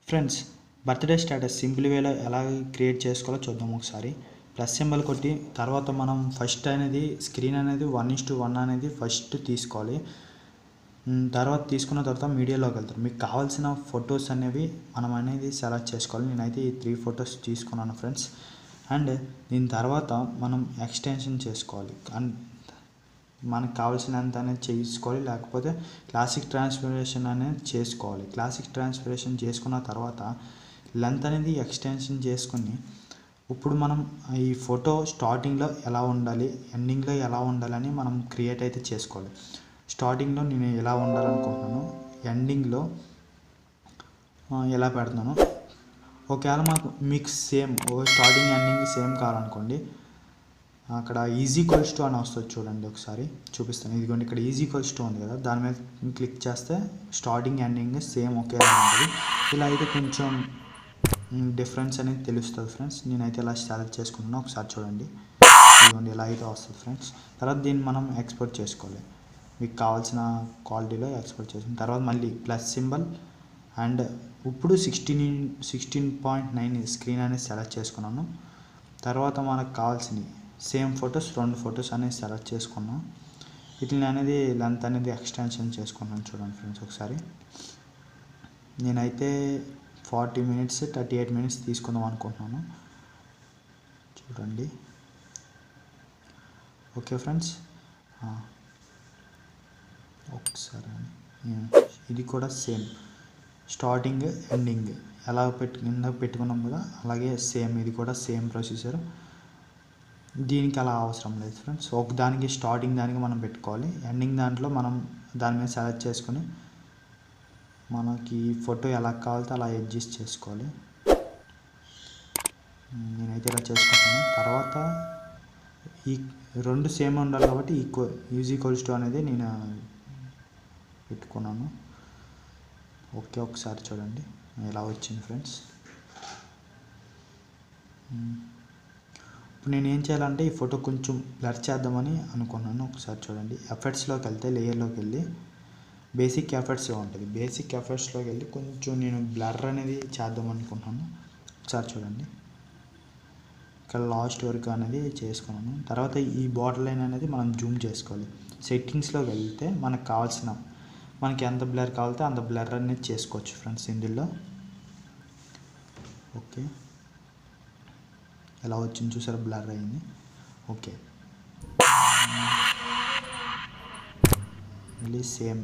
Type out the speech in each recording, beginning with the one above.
Friends, birthday status simple వేలో ఎలా create చేసుకోవాలో చూద్దాం. ఒకసారి ప్లస్ సింబల్ కొట్టి తర్వాత మనం ఫస్ట్ అనేది స్క్రీన్ అనేది 1:1 అనేది ఫస్ట్ తీసుకోవాలి. తర్వాత తీసుకున్న తర్వాత మీడియాలోకి వెళ్తారు. మీకు కావాల్సిన ఫొటోస్ అనేవి మనం అనేది సెలెక్ట్ చేసుకోవాలి. నేనైతే ఈ 3 ఫొటోస్ తీసుకున్నాను ఫ్రెండ్స్. అండ్ దీని తర్వాత మనం ఎక్స్టెన్షన్ చేసుకోవాలి. అండ్ మనకు కావాల్సినంత అనేది చేసుకోవాలి, లేకపోతే క్లాసిక్ ట్రాన్స్ఫర్మేషన్ అనేది చేసుకోవాలి. క్లాసిక్ ట్రాన్స్ఫర్మేషన్ చేసుకున్న తర్వాత లెంత్ అనేది ఎక్స్టెన్షన్ చేసుకుని ఇప్పుడు మనం ఈ ఫోటో స్టార్టింగ్లో ఎలా ఉండాలి, ఎండింగ్లో ఎలా ఉండాలని మనం క్రియేట్ అయితే చేసుకోవాలి. స్టార్టింగ్లో నేను ఎలా ఉండాలనుకుంటున్నాను, ఎండింగ్లో ఎలా పెడుతున్నాను. ఒకవేళ మీకు సేమ్ స్టార్టింగ్ ఎండింగ్ సేమ్ కావాలనుకోండి, అక్కడ ఈజ్ ఈక్వల్స్ టు అని వస్తుంది చూడండి. ఒకసారి చూపిస్తాను. ఇదిగోండి, ఇక్కడ ఈజ్ ఈక్వల్స్ టు ఉంది కదా, దాని మీద క్లిక్ చేస్తే స్టార్టింగ్ ఎండింగ్ సేమ్ ఒకేలా ఉంటుంది. ఇలా అయితే కొంచెం డిఫరెన్స్ అనేది తెలుస్తుంది ఫ్రెండ్స్. నేనైతే ఇలా సెలెక్ట్ చేసుకుంటున్నాను. ఒకసారి చూడండి, ఇదిగోండి ఇలా అయితే వస్తుంది ఫ్రెండ్స్. తర్వాత దీన్ని మనం ఎక్స్పోర్ట్ చేసుకోవాలి. మీకు కావాల్సిన క్వాలిటీలో ఎక్స్పోర్ట్ చేసుకున్న తర్వాత మళ్ళీ ప్లస్ సింబల్ అండ్ ఇప్పుడు 16:9 స్క్రీన్ అనేది సెలెక్ట్ చేసుకున్నాను. తర్వాత మనకు కావాల్సినవి సేమ్ ఫొటోస్ 2 ఫొటోస్ అనేది సెలెక్ట్ చేసుకున్నాం. వీటిని అనేది లెంత్ అనేది ఎక్స్టెన్షన్ చేసుకున్నాను చూడండి ఫ్రెండ్స్. ఒకసారి నేనైతే 40 minutes 38 minutes తీసుకుందాం అనుకుంటున్నాను. చూడండి. ఓకే ఫ్రెండ్స్, ఒకసారి ఇది కూడా సేమ్ స్టార్టింగ్ ఎండింగ్ ఎలా పెట్టుకున్నాం కదా, అలాగే సేమ్ ఇది కూడా సేమ్ ప్రొసీజర్. దీనికి అలా అవసరం లేదు ఫ్రెండ్స్. ఒక దానికి స్టార్టింగ్ దానికి మనం పెట్టుకోవాలి, ఎండింగ్ దాంట్లో మనం దాని మీద సెలెక్ట్ చేసుకొని మనకి ఫోటో ఎలా కావాలితే అలా అడ్జస్ట్ చేసుకోవాలి. నేనైతే ఇలా చేసుకుంటాను. తర్వాత ఈ 2 సేమ్ ఉండాలి కాబట్టి ఈజ్ ఈక్వల్స్ టు అనేది నేను పెట్టుకున్నాను. ఓకే, ఒకసారి చూడండి ఎలా వచ్చింది ఫ్రెండ్స్. ఇప్పుడు నేను ఏం చేయాలంటే ఈ ఫోటో కొంచెం బ్లర్ చేద్దామని అనుకున్నాను. ఒకసారి చూడండి, ఎఫెక్ట్స్లోకి వెళ్తే లేయర్లోకి వెళ్ళి బేసిక్ ఎఫెక్ట్స్ ఉంటుంది. బేసిక్ ఎఫెక్ట్స్లోకి వెళ్ళి కొంచెం నేను బ్లర్ అనేది చేద్దాం అనుకుంటున్నాను. ఒకసారి చూడండి, ఇక్కడ లాస్ట్ వరకు అనేది చేసుకున్నాను. తర్వాత ఈ బార్డర్ లైన్ అనేది మనం జూమ్ చేసుకోవాలి. సెట్టింగ్స్లోకి వెళ్తే మనకి ఎంత బ్లర్ కావాలితే అంత బ్లర్ అనేది చేసుకోవచ్చు ఫ్రెండ్స్ ఇందులో. ఓకే, ఎలా వచ్చింది చూసారా, బ్లర్ అయింది. ఓకే, మళ్ళీ సేమ్.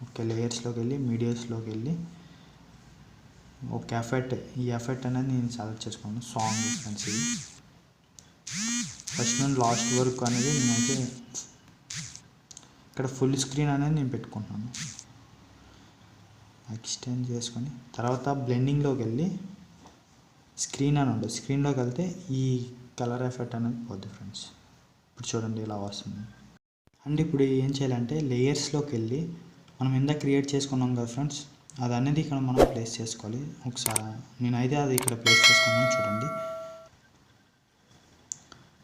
ఓకే, లేయర్స్లోకి వెళ్ళి మీడియాస్లోకి వెళ్ళి ఒక ఈ ఎఫెక్ట్ అనేది నేను సెలెక్ట్ చేసుకున్నాను. సాంగ్ ఫ్రెండ్స్, ఇది ఫస్ట్ నుండి లాస్ట్ వరకు అనేది నేనైతే ఇక్కడ ఫుల్ స్క్రీన్ అనేది నేను పెట్టుకుంటున్నాను. ఎక్స్టెండ్ చేసుకొని తర్వాత బ్లెండింగ్లోకి వెళ్ళి స్క్రీన్ అని ఉంటుంది. స్క్రీన్లోకి వెళ్తే ఈ కలర్ ఎఫెక్ట్ అనేది పోద్ది ఫ్రెండ్స్. ఇప్పుడు చూడండి ఇలా వస్తుంది. అండ్ ఇప్పుడు ఏం చేయాలంటే లేయర్స్లోకి వెళ్ళి మనం ఎంత క్రియేట్ చేసుకున్నాం కదా ఫ్రెండ్స్, అది అనేది ఇక్కడ మనం ప్లేస్ చేసుకోవాలి. ఒకసారి నేనైతే అది ఇక్కడ ప్లేస్ చేసుకున్నాను చూడండి.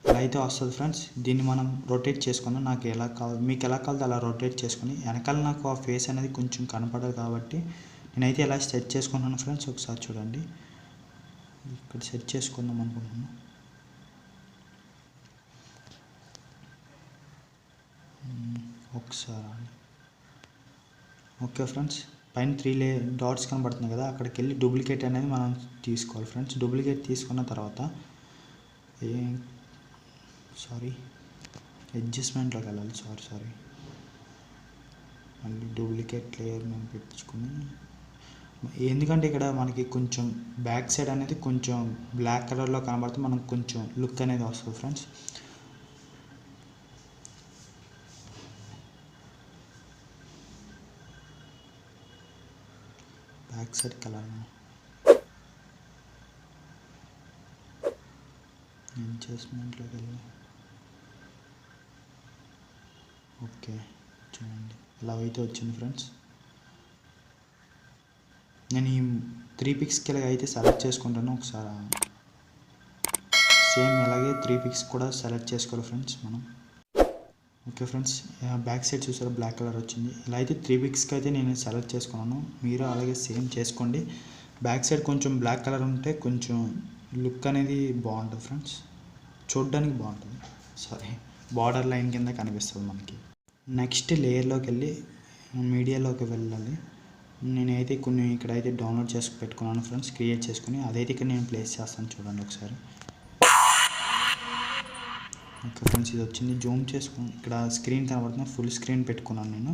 ఇలా అయితే వస్తుంది ఫ్రెండ్స్. దీన్ని మనం రొటేట్ చేసుకున్నాం. నాకు ఎలా కావాలి, మీకు ఎలా కావాలో అలా రొటేట్ చేసుకుని వెనకాల నాకు ఆ ఫేస్ అనేది కొంచెం కనపడదు కాబట్టి నేనైతే ఇలా సెట్ చేసుకున్నాను ఫ్రెండ్స్. ఒకసారి చూడండి, ఇక్కడ సెట్ చేసుకుందాం అనుకుంటున్నాను. ఒకసారి ఓకే ఫ్రెండ్స్, పైన 3 డాట్స్ కనబడుతున్నాయి కదా, అక్కడికి వెళ్ళి డూప్లికేట్ అనేది మనం తీసుకోవాలి ఫ్రెండ్స్. డూప్లికేట్ తీసుకున్న తర్వాత అడ్జస్ట్మెంట్లోకి వెళ్ళాలి. సారీ మళ్ళీ డూప్లికేట్ లేయర్ మేము పెట్టించుకుని, ఎందుకంటే ఇక్కడ మనకి కొంచెం బ్యాక్ సైడ్ అనేది కొంచెం బ్లాక్ కలర్లో కనబడితే మనకు కొంచెం లుక్ అనేది వస్తుంది ఫ్రెండ్స్. బ్యాక్ సైడ్ కలర్ అడ్జస్ట్మెంట్లోకి వెళ్ళి ఓకే చూడండి ఇలా అయితే వచ్చింది ఫ్రెండ్స్. నేను ఈ 3 పిక్స్కి అయితే సెలెక్ట్ చేసుకుంటాను. ఒకసారి సేమ్ ఇలాగే 3 పిక్స్ కూడా సెలెక్ట్ చేసుకోవాలి ఫ్రెండ్స్ మనం. ఓకే ఫ్రెండ్స్, బ్యాక్ సైడ్ చూసారా బ్లాక్ కలర్ వచ్చింది. ఇలా అయితే 3 పిక్స్కి అయితే నేను సెలెక్ట్ చేసుకున్నాను. మీరు అలాగే సేమ్ చేసుకోండి. బ్యాక్ సైడ్ కొంచెం బ్లాక్ కలర్ ఉంటే కొంచెం లుక్ అనేది బాగుంటుంది ఫ్రెండ్స్, చూడడానికి బాగుంటుంది. సారీ, బార్డర్ లైన్ కింద కనిపిస్తుంది మనకి. నెక్స్ట్ లేయర్లోకి వెళ్ళి మీడియాలోకి వెళ్ళాలి. నేనైతే కొన్ని ఇక్కడైతే డౌన్లోడ్ చేసి పెట్టుకున్నాను ఫ్రెండ్స్, క్రియేట్ చేసుకుని. అదైతే ఇక్కడ నేను ప్లేస్ చేస్తాను చూడండి ఒకసారి. ఓకే ఫ్రెండ్స్, ఇది వచ్చింది. జూమ్ చేసుకుని ఇక్కడ స్క్రీన్ కనబడుతుంది, ఫుల్ స్క్రీన్ పెట్టుకున్నాను నేను.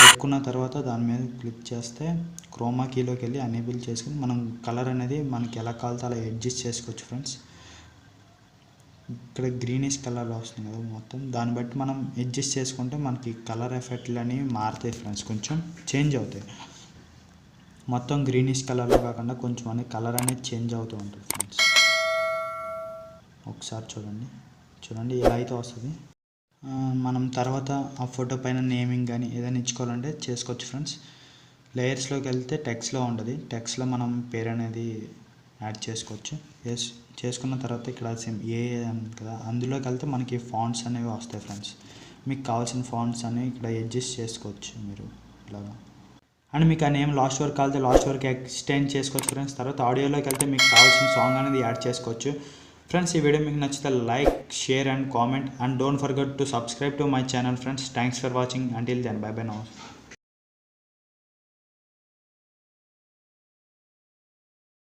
పెట్టుకున్న తర్వాత దాని మీద క్లిక్ చేస్తే క్రోమా కీలోకి వెళ్ళి అనేబుల్ చేసుకుని మనం కలర్ అనేది మనకి ఎలా కావాలో అలా అడ్జస్ట్ చేసుకోవచ్చు ఫ్రెండ్స్. ఇక్కడ గ్రీనిష్ కలర్లో వస్తుంది కదా మొత్తం, దాన్ని బట్టి మనం అడ్జస్ట్ చేసుకుంటే మనకి కలర్ ఎఫెక్ట్లు అనేవి మారుతాయి ఫ్రెండ్స్, కొంచెం చేంజ్ అవుతాయి. మొత్తం గ్రీనిష్ కలర్లో కాకుండా కొంచెం అనేది కలర్ అనేది చేంజ్ అవుతూ ఉంటుంది ఫ్రెండ్స్. ఒకసారి చూడండి ఎలా అయితే వస్తుంది. మనం తర్వాత ఆ ఫోటో పైన నేమింగ్ కానీ ఏదైనా ఇచ్చుకోవాలంటే చేసుకోవచ్చు ఫ్రెండ్స్. లేయర్స్లోకి వెళ్తే టెక్స్ట్లో ఉంటుంది, టెక్స్ట్లో మనం పేరు అనేది యాడ్ చేసుకోవచ్చు. చేసుకున్న తర్వాత ఇక్కడ ఏ కదా, అందులోకి వెళ్తే మనకి ఫాంట్స్ అనేవి వస్తాయి ఫ్రెండ్స్. మీకు కావాల్సిన ఫాంట్స్ అనేవి ఇక్కడ అడ్జస్ట్ చేసుకోవచ్చు మీరు ఇలాగా. అండ్ మీకు ఆ నేమ్ లాస్ట్ వరకు కావాలంటే లాస్ట్ వరకు ఎక్స్టెండ్ చేసుకోవచ్చు ఫ్రెండ్స్. తర్వాత ఆడియోలోకి వెళ్తే మీకు కావాల్సిన సాంగ్ అనేది యాడ్ చేసుకోవచ్చు ఫ్రెండ్స్. ఈ వీడియో మీకు నచ్చితే like, share and comment, and don't forget to subscribe to my channel friends. Thanks for watching. Until then, bye bye now.